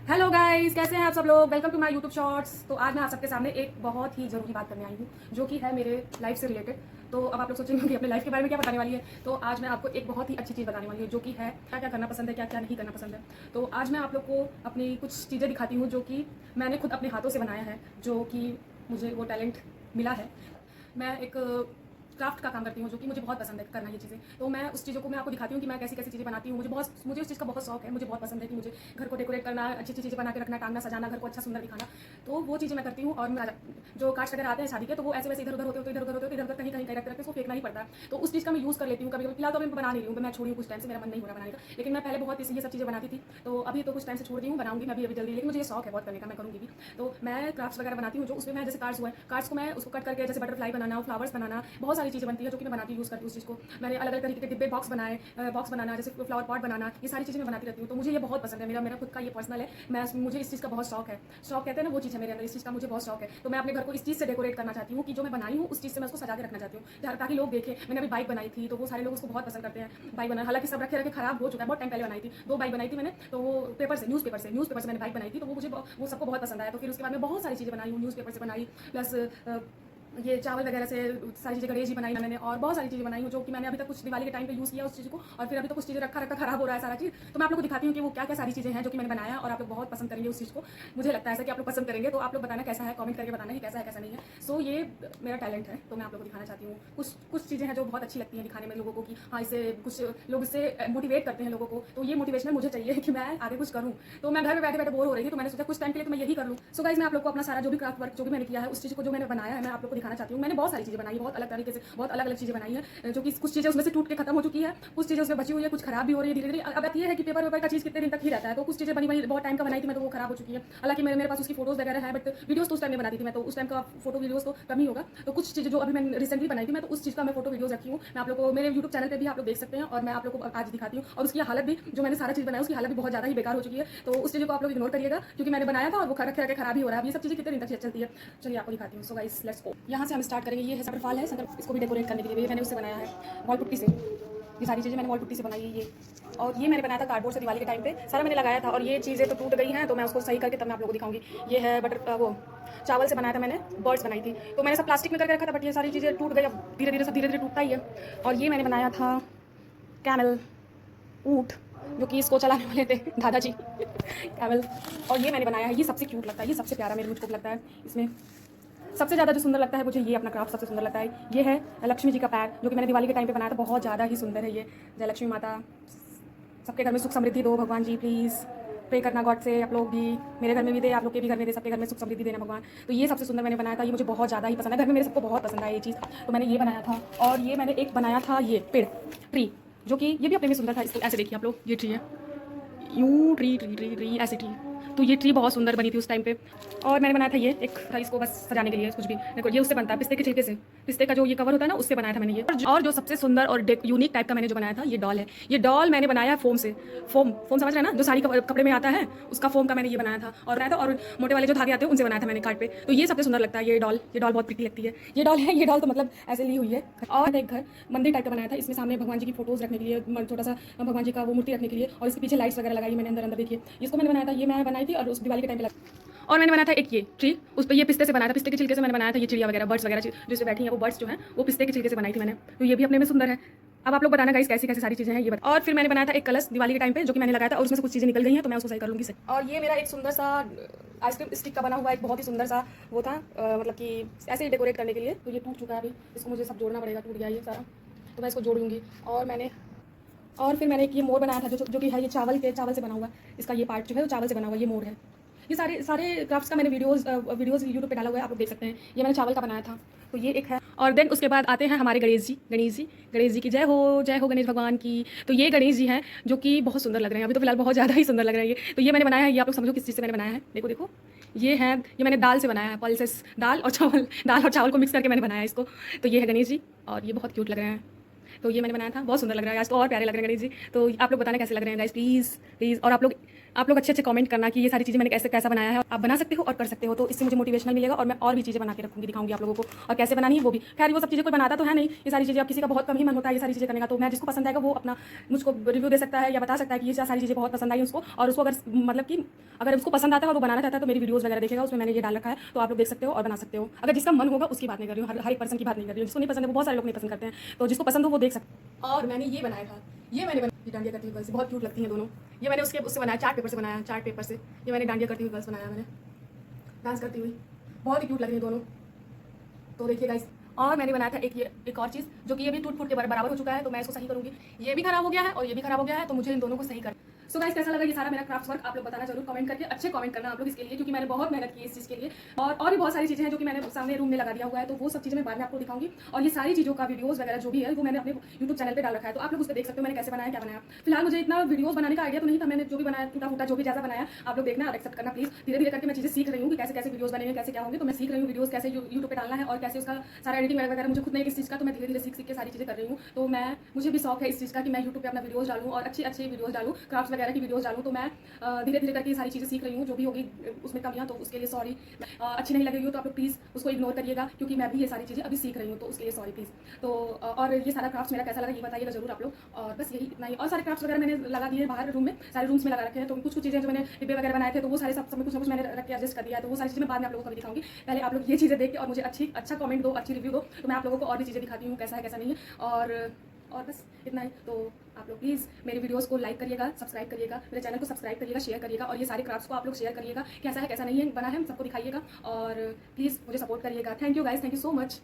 Hello guys, कैसे हैं आप सब लोग। Welcome to my YouTube shorts. तो आज मैं आप सबके सामने एक बहुत ही ज़रूरी बात करने आई हूँ जो कि है मेरे लाइफ से रिलेटेड। तो अब आप लोग सोचेंगे कि अपने लाइफ के बारे में क्या बताने वाली है। तो आज मैं आपको एक बहुत ही अच्छी चीज़ बताने वाली है जो कि है क्या क्या करना पसंद है, क्या क्या नहीं करना पसंद है। तो आज मैं आप लोग को अपनी कुछ चीज़ें दिखाती हूँ जो कि मैंने खुद अपने हाथों से बनाया है, जो कि मुझे वो टैलेंट मिला है। मैं एक क्राफ्ट का काम करती हूँ जो कि मुझे बहुत पसंद है करना ये चीज़ें। तो मैं उस चीज़ों को मैं आपको दिखाती हूँ कि मैं कैसी कैसी चीज़ें बनाती हूँ। मुझे उस चीज़ का बहुत शौक है। मुझे बहुत पसंद है कि मुझे घर को डेकोरेट करना, अच्छी अच्छी चीज़ें बना के रखना, टांगना, सजाना, घर को अच्छा सुंदर दिखाना। तो वो चीज़ें मैं करती हूँ। और जो कार्ड्स वगैरह आते हैं शादी के, तो वो ऐसे वैसे इधर उधर होते इधर उधर कहीं कहीं रखते रखते उसको फेंकना ही पड़ता है। तो उस चीज़ का मैं यूज़ कर लेती हूँ कभी कभी। फिलहाल तो मैं बना नहीं रही हूँ, मैं छोड़ी हूँ कुछ टाइम से, मेरा मन नहीं हो रहा बनाने का। लेकिन मैं पहले बहुत ये सब चीज़ें बनाती थी, तो अभी तो कुछ टाइम से छोड़ दी हूँ, बनाऊंगी मैं भी अभी जल्दी। लेकिन मुझे ये शौक है बहुत करने का, मैं करूँगी भी। तो मैं क्राफ्ट्स वगैरह बनाती हूँ जो उसमें मैं जैसे कार्ड्स हुआ है, कार्ड्स को मैं उसको कट करके जैसे बटरफ्लाई बनाना, फ्लावर्स बनाना, बहुत सारी चीज़ें बनती है जो कि मैं बनाती यूज़ करती हूँ उस चीज़ को। मैंने अलग अलग तरीके के डिब्बे बॉक्स बनाए, बॉक्स बनाना, जैसे फ्लावर पॉट बनाना, ये सारी चीज़ें मैं बनाती रहती हूँ। तो मुझे ये बहुत पसंद है, मेरा मेरा खुद का ये पर्सनल है। मुझे इस चीज़ का बहुत शौक है। शौक कहते हैं ना, वो चीज़ है मेरे अंदर, इस चीज़ का मुझे बहुत शौक है। तो मैं अपने घर को इस चीज़ से डेकोरेट करना चाहती हूँ कि जो मैं बनाई हूँ उस चीज़ से मैं उसको सजा के रखना चाहती हूँ, ताकि लोग देखें। मैंने अभी बाइक बनाई थी तो वो सारे लोग उसको बहुत पसंद करते हैं। बाइक बनाई, हालांकि सब रखे रखे खराब हो चुका है, बहुत टाइम पहले बनाई थी। 2 बाइक बनाई थी मैंने, तो वो न्यूज़पेपर से मैंने बाइक बनाई थी। तो वो सबको बहुत पसंद आया। तो फिर उसके बाद मैं बहुत सारी चीज़ें बनाई हूँ, न्यूज़पेपर से बनाई, प्लस ये चावल वगैरह से सारी चीज़ें, गणेश जी बनाई मैंने, और बहुत सारी चीज़ें बनाई हूँ जो कि मैंने अभी तक कुछ दिवाली के टाइम पे यूज़ किया उस चीज़ को। और फिर अभी तो कुछ चीज़ें रखा रखा खराब हो रहा है सारा चीज़। तो मैं आप लोग को दिखाती हूँ कि वो क्या क्या सारी चीज़ें हैं जो कि मैंने बनाया, और आप लोग बहुत पसंद करेंगे उस चीज़ को। मुझे लगता है ऐसा कि आप लोग पसंद करेंगे। तो आप लोग बताना कैसा है, कमेंट करके बताना कि कैसा है कैसा नहीं है। सो ये मेरा टैलेंट है, तो मैं आप लोग को दिखाना चाहती हूँ। कुछ चीज़ें हैं जो बहुत अच्छी लगती हैं दिखाने में लोगों को कि हाँ, इससे कुछ लोग इससे मोटिवेट करते हैं लोगों को। तो ये मोटिवेशनल मुझे चाहिए कि मैं आगे कुछ करूँ। तो मैं घर में बैठे बैठे बोर हो रही थी, तो मैंने सोचा कुछ टाइम के लिए तो मैं यही कर लूँ। सो गाइस, मैं आप लोग को अपना सारा जो भी क्राफ्ट वर्क जो भी मैंने किया है, उस चीज़ को जो मैंने बनाया है, मैं आप लोग को दिखाना चाहती हूँ। मैंने बहुत सारी चीज़ें बनाई, बहुत अलग तरीके से बहुत अलग अलग चीज़ें बनाई है, जो कि कुछ चीज़ें उसमें से टूट के खत्म हो चुकी है, कुछ चीज़ें उसमें बची हुई है, कुछ खराब भी हो रही है धीरे धीरे। अब बात ये है कि पेपर का चीज़ कितने दिन तक ही रहता है। तो कुछ चीज़ें बनी बनी बहुत टाइम का बनाई थी मैं, तो वो खराब हो चुकी है। हालांकि मेरे पास उसकी फोटोज वगैरह है, बट वीडियोस तो उस टाइम में बनाती थी मैं, तो उस टाइम का फोटो वीडियोस तो कम ही होगा। तो कुछ चीज़ें जो अभी मैंने रिसेंटली बनाई थी मैं, तो उस चीज़ का मैं फोटो वीडियोस रखी हूँ। मैं आप लोग को मेरे यूट्यूब चैनल पर भी आप लोग देख सकते हैं, और मैं आप लोग को आज दिखाती हूँ। और उसकी हालत भी, जो मैंने सारा चीज़ बनाया उसकी हालत भी बहुत ज़्यादा ही बेकार हो चुकी है। तो उस चीज़ को आप लोग इग्नोर करिएगा, क्योंकि मैंने बनाया था और वो रखे रखे खराब ही हो रहा है। ये सब चीज़ें कितने दिन तक चलती है, चलिए आपको दिखाती हूँ। So guys, let's go. यहाँ से हम स्टार्ट करेंगे। ये है सटरफाल है, इसको भी डेकोरेट करने के लिए मैंने उससे बनाया है, वॉल पुट्टी से। ये सारी चीज़ें मैंने वॉल पुट्टी से बनाई है। ये और ये मैंने बनाया था कार्डबोर्ड से दिवाली के टाइम पे, सारा मैंने लगाया था। और ये चीज़ें तो टूट गई हैं, तो मैं उसको सही करके तब मैं आप लोगों को दिखाऊंगी। ये है वो चावल से बनाया था मैंने, बर्ड्स बनाई थी। तो मैंने सब प्लास्टिक में करके रखा था, बट ये सारी चीज़ें टूट गई। अब धीरे धीरे टूटता ही है। और ये मैंने बनाया था कैमल, ऊँट, जो कि इसको चलाने वाले थे दादाजी कैमल। और ये मैंने बनाया है, ये सबसे क्यूट लगता है, ये सबसे प्यारा मेरे मुझको लगता है। इसमें सबसे ज़्यादा जो सुंदर लगता है मुझे, ये अपना क्राफ्ट सबसे सुंदर लगता है। ये है लक्ष्मी जी का पैर, जो कि मैंने दिवाली के टाइम पे बनाया था, बहुत ज़्यादा ही सुंदर है ये। जय लक्ष्मी माता, सबके घर में सुख समृद्धि दो भगवान जी, प्लीज़ प्रे करना गॉड से। आप लोग भी, मेरे घर में भी दे, आप लोग के भी घर में दे, सबके घर में सुख समृद्धि देना भगवान। तो ये सबसे सुंदर मैंने बनाया था, ये मुझे बहुत ज़्यादा ही पसंद है, घर में मेरे सबको बहुत पसंद आया ये चीज़। तो मैंने ये बनाया था। और ये मैंने एक बनाया था, ये पेड़ ट्री, जो कि ये भी अपने में सुंदर था। इसको ऐसे देखिए आप लोग, ये ट्री है, यूँ ट्री ट्री ट्री ट्री ऐसी ट्री। तो ये ट्री बहुत सुंदर बनी थी उस टाइम पे। और मैंने बनाया था ये एक था, इसको बस सजाने के लिए कुछ भी। देखो ये उससे बनता है, पिस्ते के छिलके से, पिस्ते का जो ये कवर होता है ना, उससे बनाया था मैंने ये। और जो सबसे सुंदर और यूनिक टाइप का मैंने जो बनाया था, ये डॉल है। ये डॉल मैंने बनाया फोम से। फोम समझ रहे हैं ना, जो साड़ी कपड़े में आता है, उसका फोम का मैंने ये बनाया था। और मोटे वाले जो धागे आते हैं उनसे बनाया था मैंने कार्ड पे। तो ये सबसे सुंदर लगता है ये डॉल बहुत प्रिटी लगती है। ये डॉल है, ये डॉल तो मतलब ऐसे ली हुई है। और एक घर मंदिर टाइप का बनाया था, इसमें सामने भगवान जी की फोटोज रखने के लिए, छोटा सा भगवान जी का वो मूर्ति रखने के लिए। और इसके पीछे लाइट्स वगैरह लगाई मैंने अंदर देखिए। इसको मैंने बनाया था, ये मैं बनाई थी और उस दिवाली के टाइम पे और मैंने बनाया था एक ये ट्री, उस पर ये पिस्ते से बनाया था, पिस्ते के छिलके से मैंने बनाया था। ये चिड़िया वगैरह, बर्ड्स वगैरह जो इस पे बैठी हैं, वो बर्ड्स जो हैं वो पिस्ते के छिलके से बनाई थी मैंने। तो ये भी अपने में सुंदर है। अब आप लोग बताना गाइस कैसी कैसी सारी चीज़ें हैं ये बता। और फिर मैंने बनाया था एक कलश दिवाली के टाइम पे, जो कि मैंने लगाया था, और उसमें से कुछ चीज़ें निकल गई हैं, तो मैं उसको सही कर लूँगी। और ये मेरा एक सुंदर सा आइसक्रीम स्टिक का बना हुआ एक बहुत ही सुंदर सा वो था, मतलब कि ऐसे ही डेकोरेट करने के लिए। तो ये टूट चुका है अभी, इसको मुझे सब जोड़ना पड़ेगा, टूट गया ये सारा, तो मैं इसको जोड़ूंगी। और फिर मैंने एक ये मोर बनाया था, जो कि है ये चावल से बना हुआ। इसका ये पार्ट जो है वो चावल से बना हुआ, ये मोर है। ये सारे सारे क्राफ्ट्स का मैंने वीडियोस यूट्यूब पे डाला हुआ है, आप लोग देख सकते हैं। ये मैंने चावल का बनाया था, तो ये एक है। और देन उसके बाद आते हैं हमारे गणेश जी की जय हो गणेश भगवान की। तो ये गणेश जी हैं जो कि बहुत सुंदर लग रहे हैं, अभी तो फिलहाल बहुत ज़्यादा ही सुंदर लग रहे हैं ये। तो ये मैंने बनाया है, ये आप लोग समझो किस चीज़ से मैंने बनाया है। देखो ये है, ये मैंने दाल से बनाया है, पल्सेस, दाल और चावल को मिक्स करके मैंने बनाया है इसको। तो ये है गणेश जी, और ये बहुत क्यूट लग रहे हैं। तो ये मैंने बनाया था, बहुत सुंदर लग रहा है, आज तो और प्यारे लग रहे हैं गणेश जी। तो आप लोग बताना कैसे लग रहे हैं गाइस, प्लीज़। और आप लोग आप लोग अच्छे अच्छे कमेंट करना कि ये सारी चीज़ें मैंने कैसे कैसा बनाया है। आप बना सकते हो और कर सकते हो, तो इससे मुझे मोटिवेशनल मिलेगा और मैं और भी चीज़ें बना के रखूँगी, दिखाऊंगी आप लोगों को और कैसे बनानी है वो भी। खैर वो सब चीज़ें कोई बनाता तो है नहीं, ये सारी चीज़ें, अब किसी का बहुत कम ही मन होता है ये सारी चीज़ें करने का, तो मैं जिसको पसंद आएगा वो अपना मुझको रिव्यू दे सकता है या बता सकता है कि ये सारी चीज़ें बहुत पसंद आई उसको, और उसको अगर मतलब कि अगर उसको पसंद आता है और वो बनाना चाहता है तो मेरी वीडियोज़ वगैरह देखेगा, उसमें मैंने ये डाल रखा है, तो आप लोग देख सकते हो और बना सकते हो। अगर जिसका मन होगा उसकी बात नहीं कर रही हूँ, हर एक पर्सन की बात नहीं कर रही हूँ। जिसको नहीं पसंद है वो बहुत सारे लोग नहीं पसंद करते हैं, तो जिसको पसंद हो वो देख सकते हैं। और मैंने ये बनाया था, ये मैंने ये डांडिया करती हुई गर्ल्स बहुत क्यूट लगती हैं दोनों। ये मैंने उससे बनाया, चार्ट पेपर से बनाया, चार्ट पेपर से ये मैंने डांडिया करती हुई गर्ल्स बनाया, मैंने डांस करती हुई, बहुत ही क्यूट लग रही है दोनों। तो देखिए गाइस, और मैंने बनाया था एक और चीज़ जो कि ये भी टूट फूट के बराबर हो चुका है, तो मैं इसको सही करूँगी। ये भी खराब हो गया है और ये भी खराब हो गया है, तो मुझे इन दोनों को सही कर। सो गाइस, कैसा लगा ये सारा मेरा क्राफ्ट वर्क, आप लोग बताना जरूर कमेंट करके, अच्छे कमेंट करना आप लोग इसके लिए, क्योंकि मैंने बहुत मेहनत की इस चीज़ के लिए। और भी बहुत सारी चीज़ें हैं जो कि मैंने सामने रूम में लगा दिया हुआ है, तो वो सब चीज़ें मैं बाद में आपको दिखाऊंगी। और ये सारी चीज़ों का वीडियोस वगैरह जो भी है वो मैंने अपने यूट्यूब चैनल पे डाल रखा है, तो आप लोग उस पर देख सकते हो मैंने कैसे बनाया, क्या बनाया। फिलहाल मुझे इतना वीडियोस बनाने का आइडिया तो नहीं था, मैंने जो भी बनाया टूटा फूटा जो भी ज़्यादा बनाया, आप लोग देखना और एक्सेप्ट करना प्लीज़। धीरे धीरे करके मैं चीज़ें सीख रही हूँ कि कैसे कैसे वीडियोस बनेंगे, कैसे क्या होंगे, तो मैं सीख रही हूँ वीडियोस कैसे यूट्यूब पे डालना है और कैसे उसका सारा एडिटिंग वगैरह मुझे खुद नहीं किस चीज़ का, तो मैं धीरे धीरे सीख के सारी चीज़ें कर रही हूँ। तो मुझे भी शौक है इस चीज़ का कि मैं यूट्यूब पे अपना वीडियोस डालूँ और अच्छी अच्छी वीडियोस डालूँ, क्राफ्ट्स वगैरह की वीडियोस डालूँ। तो मैं धीरे धीरे करके ये सारी चीज़ें सीख रही हूँ, जो भी होगी उसमें कमियाँ तो उसके लिए सॉरी। अच्छी नहीं लगेगी तो आप लोग प्लीज़ उसको इग्नोर करिएगा, क्योंकि मैं भी ये सारी चीज़ें अभी सीख रही हूँ, तो उसके लिए सॉरी प्लीज़। तो और ये सारा क्राफ्ट मेरा कैसा लगा ये बताइएगा जरूर आप लोग, और बस यही इतना ही। और सारे क्राफ्ट्स वगैरह मैंने लगा दिए बाहर रूम में, सारे रूम्स में लगा रखे हैं, तो कुछ चीज़ें जो मैंने डिब्बे वगैरह बनाए थे तो वो सारे सब कुछ ना कुछ मैंने रख के एडजस्ट कर दिया है, तो वो सारी चीज़ें मैं बाद में आप लोगों को भी दिखाऊंगी। पहले आप लोग ये चीज़ें देख के और मुझे अच्छा कमेंट दो, अच्छी रिव्यू दो, तो मैं आप लोगों को और भी चीज़ें दिखाती हूँ कैसा है कैसा नहीं है। और बस इतना ही। तो आप लोग प्लीज़ मेरे वीडियोस को लाइक करिएगा, सब्सक्राइब करिएगा, मेरे चैनल को सब्सक्राइब करिएगा, शेयर करिएगा, और ये सारे क्राफ्ट्स को आप लोग शेयर करिएगा, कैसा है कैसा नहीं है बना है सबको दिखाइएगा, और प्लीज़ मुझे सपोर्ट करिएगा। Thank you guys, thank you so much.